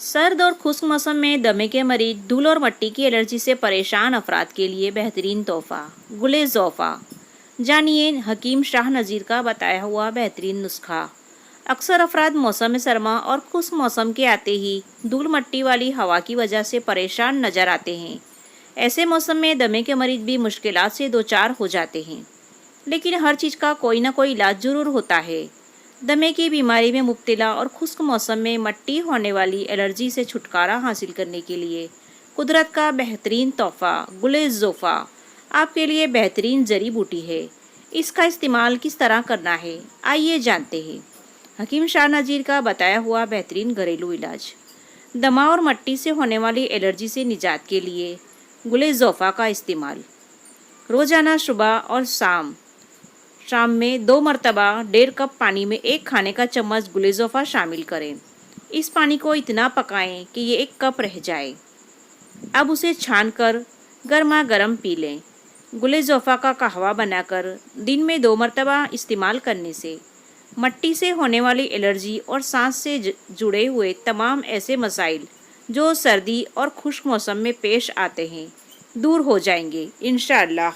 सर्द और खुश्क मौसम में दमे के मरीज, धूल और मट्टी की एलर्जी से परेशान अफराद के लिए बेहतरीन तोहफा गुले ज़ोफ़ा। जानिए हकीम शाह नज़ीर का बताया हुआ बेहतरीन नुस्खा। अक्सर अफराद मौसम सरमा और खुश्क मौसम के आते ही धूल मट्टी वाली हवा की वजह से परेशान नज़र आते हैं। ऐसे मौसम में दमे के मरीज भी मुश्किलात से दो चार हो जाते हैं, लेकिन हर चीज़ का कोई ना कोई इलाज ज़रूर होता है। दमे की बीमारी में मुब्तला और खुश्क मौसम में मट्टी होने वाली एलर्जी से छुटकारा हासिल करने के लिए कुदरत का बेहतरीन तोहफा गुले ज़ोफ़ा आपके लिए बेहतरीन जड़ी बूटी है। इसका इस्तेमाल किस तरह करना है, आइए जानते हैं। हकीम शाह नज़ीर का बताया हुआ बेहतरीन घरेलू इलाज। दमा और मट्टी से होने वाली एलर्जी से निजात के लिए गुले ज़ोफ़ा का इस्तेमाल। रोज़ाना सुबह और शाम में 2 मरतबा 1.5 कप पानी में 1 खाने का चम्मच गुले ज़ोफ़ा शामिल करें। इस पानी को इतना पकाएं कि ये 1 कप रह जाए। अब उसे छानकर गर्मा गर्म पी लें। गुले ज़ोफ़ा का कहवा बनाकर दिन में 2 मरतबा इस्तेमाल करने से मट्टी से होने वाली एलर्जी और सांस से जुड़े हुए तमाम ऐसे मसाइल जो सर्दी और खुश्क मौसम में पेश आते हैं दूर हो जाएंगे इंशाअल्लाह।